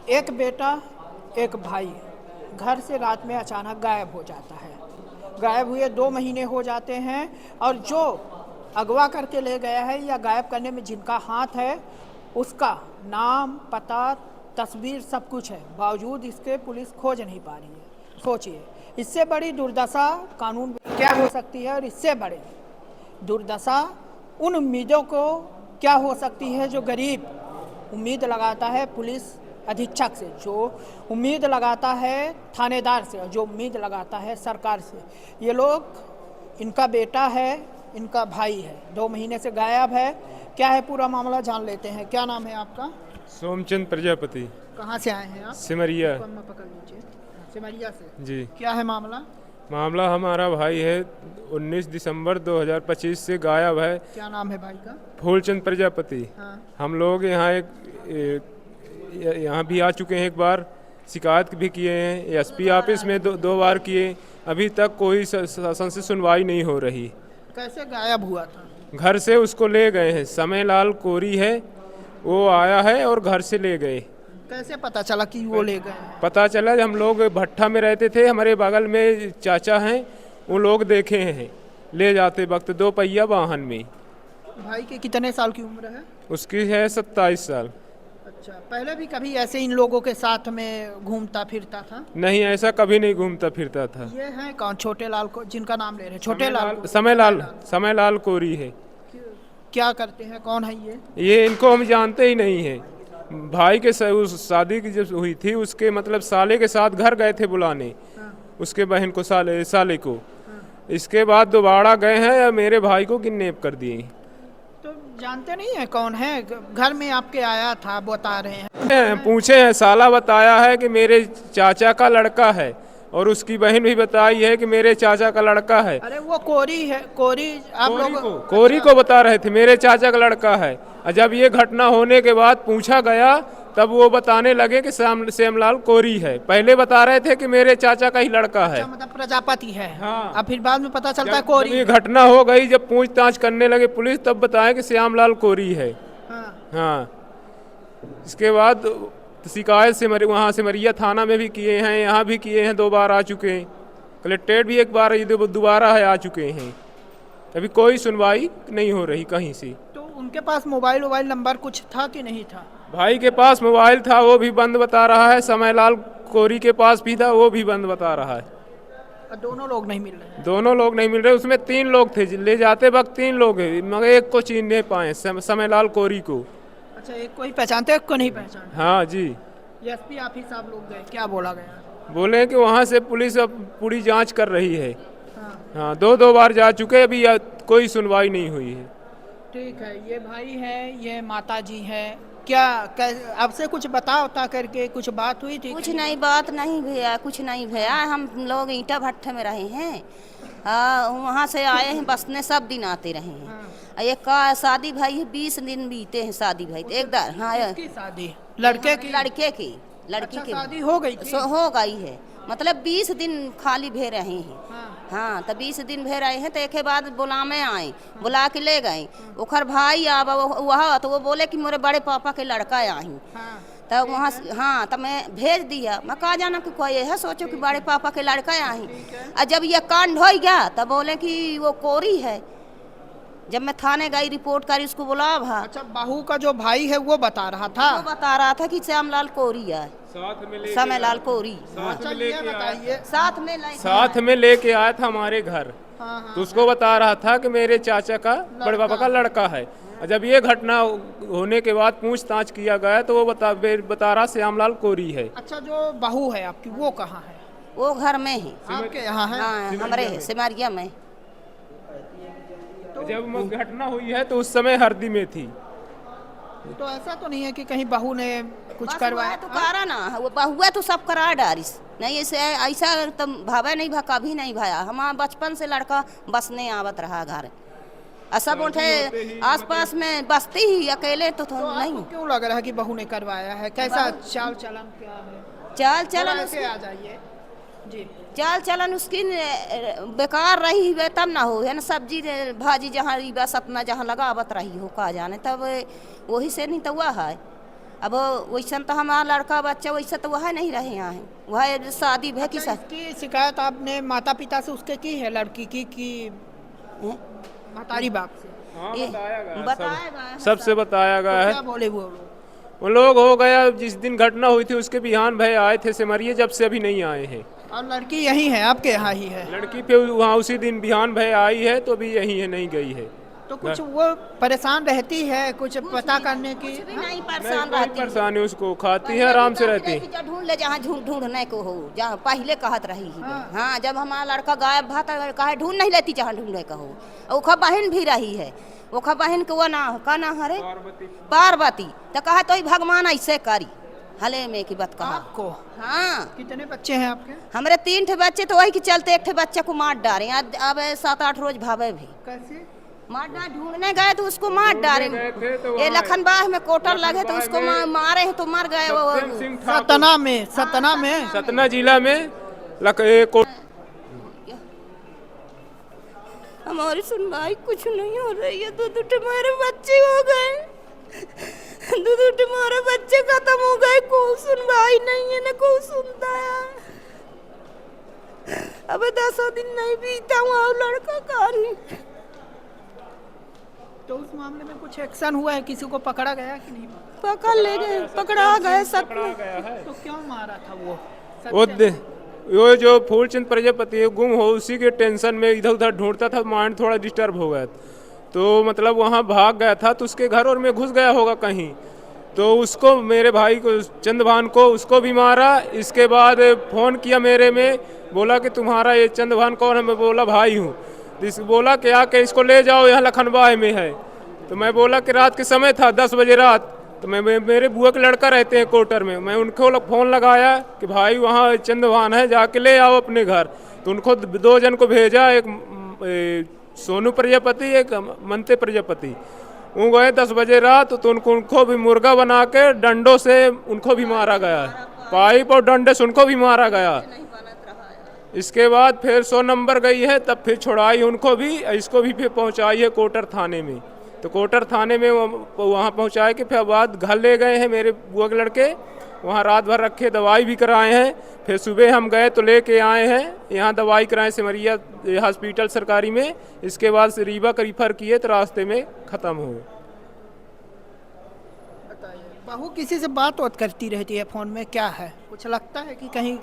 एक बेटा एक भाई घर से रात में अचानक गायब हो जाता है। गायब हुए 2 महीने हो जाते हैं और जो अगवा करके ले गया है या गायब करने में जिनका हाथ है उसका नाम पता तस्वीर सब कुछ है, बावजूद इसके पुलिस खोज नहीं पा रही है। सोचिए, इससे बड़ी दुर्दशा कानून क्या हो सकती है और इससे बड़ी दुर्दशा उन उम्मीदों को क्या हो सकती है जो गरीब उम्मीद लगाता है पुलिस अधीक्षक से, जो उम्मीद लगाता है थानेदार से और जो उम्मीद लगाता है सरकार से। ये लोग, इनका बेटा है, इनका भाई है, 2 महीने से गायब है। क्या है पूरा मामला जान लेते हैं। क्या नाम है आपका? सोमचंद प्रजापति। कहाँ से आए हैं आप? सिमरिया। पकड़ लीजिए। सिमरिया से जी। क्या है मामला? मामला हमारा भाई है 19 दिसंबर 2025 से गायब है। क्या नाम है भाई का? फूलचंद प्रजापति। हाँ। हम लोग यहाँ भी आ चुके हैं, एक बार शिकायत भी किए हैं, एसपी ऑफिस में दो बार किए, अभी तक कोई शासन से सुनवाई नहीं हो रही। कैसे गायब हुआ था? घर से उसको ले गए हैं, समय लाल कोरी है, वो आया है और घर से ले गए। कैसे पता चला कि वो ले गए? पता चला हम लोग भट्ठा में रहते थे, हमारे बगल में चाचा हैं, वो लोग देखे हैं ले जाते वक्त 2 पहिया वाहन में। भाई के कितने साल की उम्र है? उसकी है 27 साल। अच्छा, पहले भी कभी ऐसे इन लोगों के साथ में घूमता फिरता था? नहीं, ऐसा कभी नहीं घूमता फिरता था। ये है कौन? छोटे लाल को, जिनका नाम ले रहे हैं छोटे लाल? समय लाल कोरी है। क्या करते हैं, कौन है ये इनको हम जानते ही नहीं है। भाई के उस शादी की जब हुई थी उसके मतलब साले के साथ घर गए थे बुलाने। हाँ। उसके बहन को, साले को। हाँ। इसके बाद दोबारा गए हैं या मेरे भाई को किडनैप कर दिए। तो जानते नहीं है कौन है? घर में आपके आया था, बता रहे हैं? पूछे हैं, साला बताया है कि मेरे चाचा का लड़का है और उसकी बहन भी बताई है कि मेरे चाचा का लड़का है। अरे वो कोरी है, कोरी आप लोग कोरी को बता रहे थे मेरे चाचा का लड़का है। जब ये घटना होने के बाद पूछा गया तब वो बताने लगे कि श्यामलाल कोरी है। पहले बता रहे थे कि मेरे चाचा का ही लड़का है। अच्छा, मतलब प्रजापति है। हाँ। अब फिर बाद में पता चलता है कोरी। ये घटना हो गई, जब पूछताछ करने लगे पुलिस, तब बताया कि श्यामलाल कोरी है। हाँ। हाँ। इसके बाद शिकायत से वहाँ सिमरिया थाना में भी किए हैं, यहाँ भी किए हैं, 2 बार आ चुके हैं। कलेक्ट्रेट भी एक बार दोबारा है आ चुके हैं। अभी कोई सुनवाई नहीं हो रही कहीं से। तो उनके पास मोबाइल नंबर कुछ था कि नहीं था? भाई के पास मोबाइल था, वो भी बंद बता रहा है। समयलाल कोरी के पास भी था, वो भी बंद बता रहा है। दोनों लोग नहीं मिल रहे? दोनों लोग नहीं मिल रहे। उसमें 3 लोग थे, ले जाते वक्त 3 लोग हैं, मगर एक को चिन्ह नहीं पाए, समयलाल कोरी को। अच्छा, एक को ही पहचानते, एक को नहीं पहचानते? हाँ जी। एसपी ऑफिस आप लोग गए, क्या बोला गया? बोले कि वहाँ से पुलिस अब पूरी जांच कर रही है। हाँ। हाँ, 2 बार जा चुके, अभी कोई सुनवाई नहीं हुई है। ठीक है, ये भाई है, ये माता जी है। क्या आपसे कुछ बता करके कुछ बात हुई थी? कुछ नहीं, बात नहीं भैया, कुछ नहीं भैया। हम लोग ईंटा भट्टे में रहे हैं। हाँ, वहाँ से आए हैं, बसने सब दिन आते रहे हैं। हाँ। एक का शादी भाई है, 20 दिन बीते हैं शादी भाई। एक दार हाँ, शादी लड़के की? लड़की की शादी हो गई थी? हो गई है, मतलब 20 दिन खाली भे रहे हैं। हाँ, तो 20 दिन भे रहे हैं, तो एक बाद बुला में आए, बुला के ले गए। ओखर भाई आब वह तो वो बोले कि मेरे बड़े पापा के लड़का आई। तब वहाँ हाँ, तब मैं भेज दिया। मैं कहा जाना कि कोई है, सोचो कि बड़े पापा के लड़का आई। और जब ये कांड हो गया तब बोले कि वो कोरी है। जब मैं थाने गई, रिपोर्ट करी, उसको बुला भा। अच्छा, बहू का जो भाई है वो बता रहा था? वो बता रहा था कि श्यामलाल कोरी है, समयलाल कोरी। अच्छा, ये बताइए, साथ में लेके आया था हमारे घर। हाँ। तो उसको बता रहा था कि मेरे चाचा का, बड़े पापा का लड़का है। और जब ये घटना होने के बाद पूछताछ किया गया तो वो बता रहा श्यामलाल कोरी है। अच्छा, जो बहू है आपकी वो कहाँ है? वो घर में है, आपके यहाँ है? हाँ, हमारे सिमरिया में। जब घटना हुई है तो उस समय हरदी में थी। तो ऐसा तो नहीं है कि कहीं बहू ने कुछ करवाया? तो करा ना, वो बहुआ तो सब करा डारिस नहीं, ऐसा तो भावे नहीं भा, कभी नहीं भाया। हमारा बचपन से लड़का बसने आवत रहा घर। सब उठे आस पास में बसती ही अकेले तो नहीं। क्यों लग रहा है कि बहू ने करवाया है? कैसा चाल चलन क्या है? चाल चलन आ जाइए जी। चाल चलन उसकी बेकार रही है तब ना हो, है ना। सब्जी भाजी जहाँ बस अपना जहाँ लगावत रही हो, का जाने तब वही से नहीं तो हुआ है। अब वैसा तो हमारा लड़का बच्चा वैसा तो वह नहीं रहे यहाँ है, वह शादी भे की इसकी शिकायत आपने माता पिता से उसके की है, लड़की की महतारी बाप से? हाँ, बताया गया सबसे बताया गया है। क्या बोले वो लोग? वो लोग हो गया जिस दिन घटना हुई थी उसके बिहान भाई आए थे सिमरिया, जब से अभी नहीं आए हैं। और लड़की यही है, आपके यहाँ ही है? लड़की पे वहाँ उसी दिन बिहान भाई आई है, तो अभी यही है, नहीं गई है। तो कुछ वो परेशान रहती है कुछ पता करने की? कुछ भी नहीं नहीं, परेशान कोई रहती। परेशानी उसको, खाती है आराम से रहती है। ढूंढ ले जहाँ ढूंढने को हो, जहाँ पहले कहत रही ही। हाँ, जब हमारा लड़का गायब था तो कहे ढूंढ नहीं लेती जहाँ ढूंढने का हो। ओखा बहन भी रही है, ओखा बहन के वो ना का ना हरे पार्वती, तो कहा तो भगवान ऐसे करी हले में की बात कहा आपको? हाँ। कितने बच्चे हैं आपके? हमारे 3 ठे बच्चे, तो वही के चलते एक ठे बच्चे को मार डाले। अब 7-8 रोज भावे भी कैसे मार डाल, ढूंढने गए तो उसको मार डाले। गए थे तो ये लखनबाग में कोटर लगे तो उसको मारे हैं तो मर गए वो। सतना में? सतना जिला में हमारी सुनवाई कुछ नहीं हो रही है। 2 हमारे बच्चे हो गए, 2 हमारे बच्चे खत्म हो गए, कोई सुनवाई नहीं है, न कोई सुनता है। अब 10 दिन नहीं बीता हुआ लड़का का नहीं। तो उस मामले में कुछ एक्शन हुआ है? किसी को पकड़ा गया कि नहीं? पकड़ ले गए, पकड़ा गए सब। तो क्यों मारा था वो? वो जो फूलचंद प्रजापति गुम हो उसी के टेंशन में इधर उधर ढूंढता था, माइंड थोड़ा डिस्टर्ब हो गया, तो मतलब वहाँ भाग गया था, तो उसके घर और में घुस गया होगा कहीं, तो उसको मेरे भाई को चंद्रभान को उसको भी मारा। इसके बाद फ़ोन किया मेरे में, बोला कि तुम्हारा ये चंद्रभान कौन है? मैं बोला भाई हूँ। बोला कि आके इसको ले जाओ, यहाँ लखनबाग में है। तो मैं बोला कि रात के समय था 10 बजे रात, तो मैं मेरे बुआ के लड़का रहते हैं कोटर में, मैं उनको फ़ोन लगाया कि भाई वहाँ चंद्रभान है, जाके ले आओ अपने घर। तो उनको 2 जन को भेजा, एक सोनू प्रजापति, एक मनते प्रजापति। वो गए 10 बजे रात, तो उनको भी मुर्गा बना के डंडों से उनको भी मारा गया, पाइप और डंडे से उनको भी मारा गया। इसके बाद फिर 100 नंबर गई है, तब फिर छुड़ाई उनको भी, इसको भी फिर पहुंचाई है कोटर थाने में। तो कोटर थाने में वहाँ पहुँचाए के फिर बाद घर ले गए हैं मेरे बुआ के लड़के, वहाँ रात भर रखे, दवाई भी कराए हैं। फिर सुबह हम गए तो लेके आए हैं, यहाँ दवाई कराए सिमरिया हॉस्पिटल सरकारी में। इसके बाद से रीवा का रिफर किए तो रास्ते में ख़त्म हो गए। बहू किसी से बात करती रहती है फ़ोन में, क्या है कुछ लगता है कि कहीं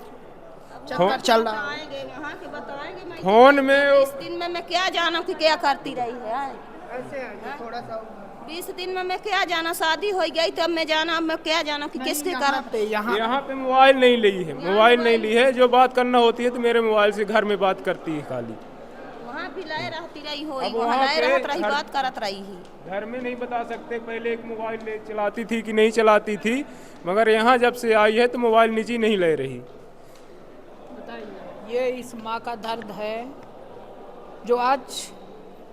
चक्कर चल रहा है? फोन में 20 दिन में मैं क्या जाना कि क्या करती रही है। ऐसे थोड़ा सा 20 दिन में मैं क्या जाना, शादी हो गई तब मैं जाना, अब मैं क्या जाना कि किसके कारण। यहाँ पे मोबाइल नहीं ली है, मोबाइल नहीं ली है। जो बात करना होती है तो मेरे मोबाइल से घर में बात करती है खाली। वहाँ भी लाए रहती रही हो, वहाँ लाए रहत रही, बात करत रही ही। घर में नहीं बता सकते, पहले एक मोबाइल ले चलाती थी कि नहीं चलाती थी, मगर यहाँ जब से आई है तो मोबाइल निजी नहीं ले रही। ये इस माँ का दर्द है जो आज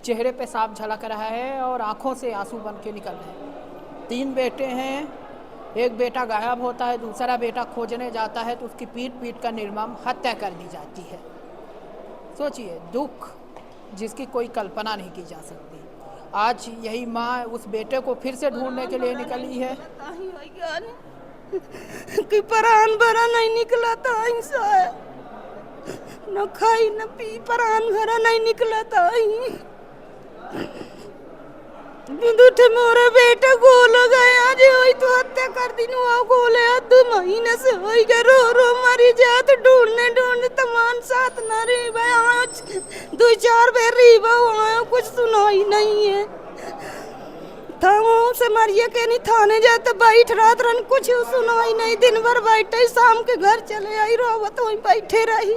चेहरे पे साफ झलक रहा है और आंखों से आंसू बन के निकल रहे हैं। 3 बेटे हैं, एक बेटा गायब होता है, दूसरा बेटा खोजने जाता है तो उसकी पीट कर निर्मम हत्या कर दी जाती है। सोचिए, दुख जिसकी कोई कल्पना नहीं की जा सकती। आज यही माँ उस बेटे को फिर से ढूंढने के लिए निकली है कि प्राण भरा नहीं निकला था, ऐसा है न खाई न पी, प्राण भरा नहीं निकला था। दूठे मोरे बेटा गोल गया जो तो हत्या कर दी, गोले 2 महीने से हो गए, रो मरी जात, ढूंढने तमान साथ न रे भाई, 2-4 बेर रीबा आयो, कुछ सुनाई नहीं है। थामों से मरिए के नहीं, थाने जाते बैठ रात रन, कुछ सुनाई नहीं। दिन भर बैठे, शाम के घर चले आई, रोवत वहीं बैठे रही।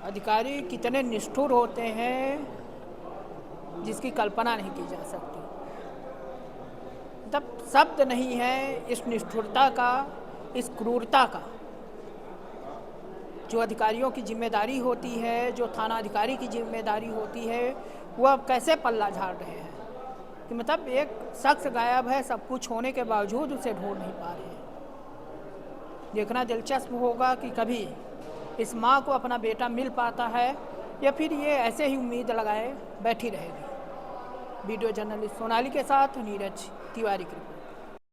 अधिकारी कितने निष्ठुर होते हैं जिसकी कल्पना नहीं की जा सकती। तब शब्द नहीं है इस निष्ठुरता का, इस क्रूरता का। जो अधिकारियों की जिम्मेदारी होती है, जो थाना अधिकारी की जिम्मेदारी होती है, वो अब कैसे पल्ला झाड़ रहे हैं कि मतलब एक शख्स गायब है, सब कुछ होने के बावजूद उसे ढूंढ नहीं पा रहे हैं। देखना दिलचस्प होगा कि कभी इस माँ को अपना बेटा मिल पाता है या फिर ये ऐसे ही उम्मीद लगाए बैठी रहेगी। वीडियो जर्नलिस्ट सोनाली के साथ नीरज तिवारी की रिपोर्ट।